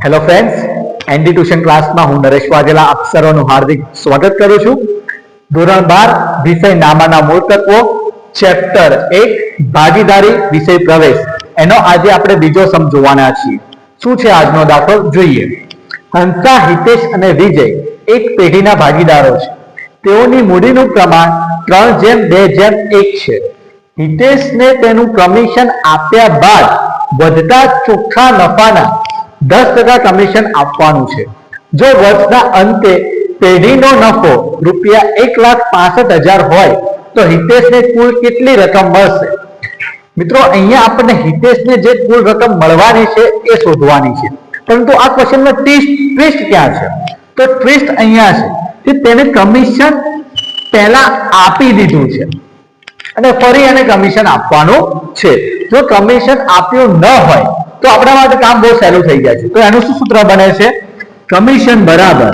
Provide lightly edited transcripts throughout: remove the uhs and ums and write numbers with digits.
Hello friends, ND tuition ક્લાસમાં હું નરેશ વાઘેલા આપ સર્વનું હાર્દિક સ્વાગત કરું છું. ધોરણ 12 વિષય નામાના મૂળ તત્વો, ચેપ્ટર 1 ભાગીદારી વિષય પ્રવેશ, એનો આજે આપણે બીજો સમ જોવાના છીએ. શું છે આજનો દાખલો જોઈએ. હંસા, હિતેશ અને વિજય એક પેઢીના ભાગીદારો છે. તેઓની મૂડીનું પ્રમાણ 3:2:1 છે. હિતેશને તેનું કમિશન આપ્યા બાદ વધતા ચોખ્ખા નફાના 10% કમિશન આપવાનું છે. જો વર્ષના અંતે પેઢીનો નફો ₹1,65,000 હોય તો હિતેશને કુલ કેટલી રકમ મળશે? મિત્રો, અહીંયા આપણને હિતેશને જે કુલ રકમ મળવાની છે એ શોધવાની છે. પરંતુ આ ક્વેશ્ચનમાં ટ્વિસ્ટ ક્યાં છે? તો ટ્વિસ્ટ અહીંયા છે કે તેને કમિશન પહેલા આપી દીધું છે અને ફરી એને કમિશન આપવાનું છે. જો કમિશન આપ્યું ન હોય તો આપણા માટે કામ બહુ સહેલું થઈ જાય છે. તો એનું શું સૂત્ર બને છે? કમિશન બરાબર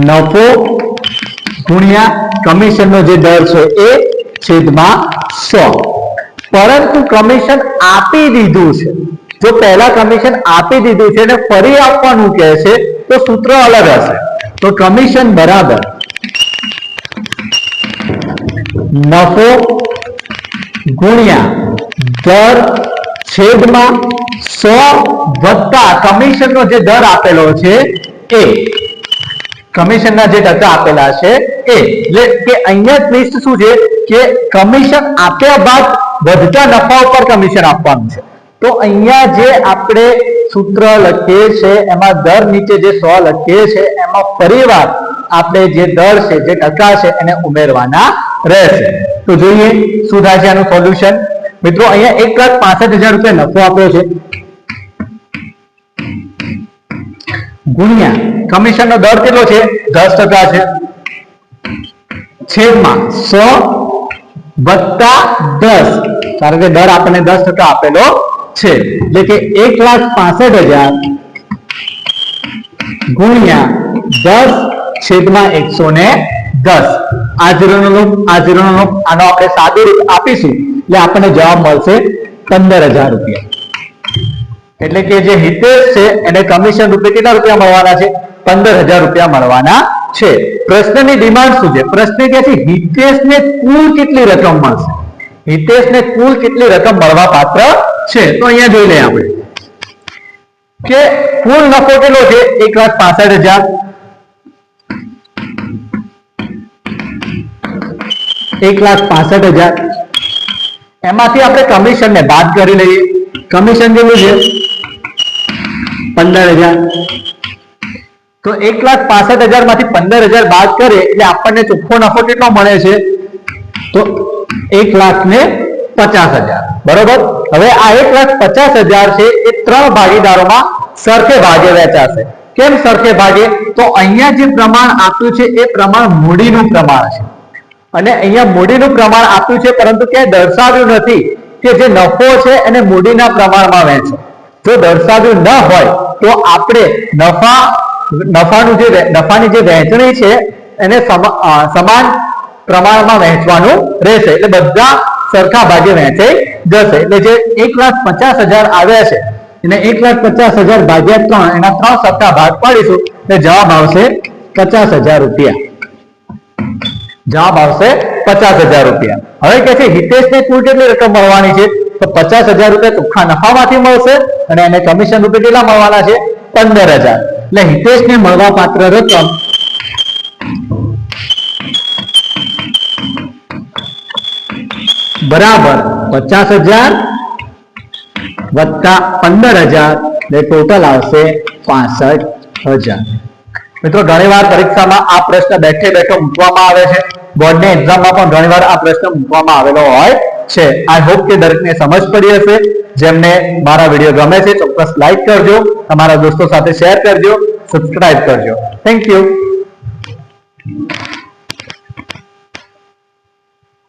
નફો ગુણ્યા કમિશનનો જે દર છે એ છેદમાં 100. પરંતુ કમિશન આપી દીધું છે. જો પહેલા કમિશન આપી દીધું છે અને ફરી આપવાનું કહે છે તો સૂત્ર અલગ હશે. તો કમિશન બરાબર નફો ગુણ્યા દર છેદમાં 100 વત્તા કમિશનનો જે દર આપેલો છે એ, કમિશનના જે ટકા આપેલા છે એ. એટલે કે અહીંયા ટ્વિસ્ટ શું છે કે કમિશન આપ્યા બાદ વધતા નફા ઉપર કમિશન આપવાનું છે. તો અહીંયા જે આપણે સૂત્ર લખીએ છે એમાં દર નીચે જે 100 લખીએ છે એમાં ફરીવાર આપણે જે દર છે, જે ટકા છે એને ઉમેરવાના રહેશે. તો જોઈએ શું થાય છે આનું સોલ્યુશન. મિત્રો, અહીંયા 1,65,000 રૂપિયા નફો આપ્યો છે ગુણ્યા કમિશનનો દર કેટલો છે? 10% છે, છેદમાં 100 વત્તા 10, કારણ કે દર આપણને 10% આપેલો છે. એટલે કે 1,65,000 ગુણ્યા 10/110. આ ઝીરોનો આનો આપણે સાદું રૂપ આપીશું એટલે આપણને જવાબ મળશે 15,000 રૂપિયા. એટલે કે જે હિતેશ છે એને કમિશન રૂપે કેટલા રૂપિયા મળવાના છે? 15,000 રૂપિયા મળવાના છે. પ્રશ્નની ડિમાન્ડ શું છે? પ્રશ્ન કે છે હિતેશને કુલ કેટલી રકમ મળશે? હિતેશને કુલ કેટલી રકમ મળવા પાત્ર છે? તો અહીંયા જોઈ લઈએ આપણે કે કુલ નફો કેટલો છે? 1,65,000. 1,65,000 એમાંથી આપણે કમિશન ને બાદ કરી લઈએ. કમિશન કેટલું છે? 15,000. તો 1,65,000 માંથી 15,000 બાદ કરીએ એટલે આપણને ચોખ્ખો નફો કેટલો મળે છે? તો 1,50,000. બરોબર. હવે આ 1,50,000 છે એ 3 ભાગીદારોમાં સરખે ભાગે વહેંચાશે. કેમ સરખે ભાગે? તો અહીંયા જે પ્રમાણ આપ્યું છે એ પ્રમાણ મૂડીનું પ્રમાણ છે અને અહીંયા મૂડીનું પ્રમાણ આપ્યું છે પરંતુ ક્યાંય દર્શાવ્યું નથી કે જે નફો છે એને મૂડીના પ્રમાણમાં વહેંચો. જો દર્શાવ્યું ન હોય તો આપણે નફાની જે વહેંચણી છે એને સમાન પ્રમાણમાં વહેંચવાનું રહેશે. એટલે બધા સરખા ભાગે વહેંચાઈ જશે. એટલે જે 1,50,000 આવ્યા છે એને 1,50,000 ભાગ્યા 3, એના 3 સરખા ભાગ પાડીશું એટલે જવાબ આવશે 50,000 રૂપિયા. જવાબ આવશે 50,000 રૂપિયા. હવે કે છે હિતેશને કુલ કેટલી રકમ મળવાની છે? તો 50,000 રૂપિયા ચોખ્ખા નફામાંથી મળશે અને એને કમિશન રૂપે કેટલા મળવાના છે? 15,000. એટલે હિતેશને મળવા પાત્ર રકમ બરાબર 50,000 વત્તા 15,000 એટલે ટોટલ આવશે 65,000. મિત્રો, ઘણીવાર પરીક્ષામાં આ પ્રશ્ન બેઠે બેઠો મૂકવામાં આવે છે. બોર્ડની એક્ઝામમાં પણ ઘણીવાર આ પ્રશ્ન મૂકવામાં આવેલો હોય છે. આઈ હોપ કે દરેકને સમજ પડી હશે. જેમને મારા વિડીયો ગમે છે ચોક્કસ લાઈક કરજો, તમારા દોસ્તો સાથે શેર કરજો, સબસ્ક્રાઇબ કરજો. Thank you.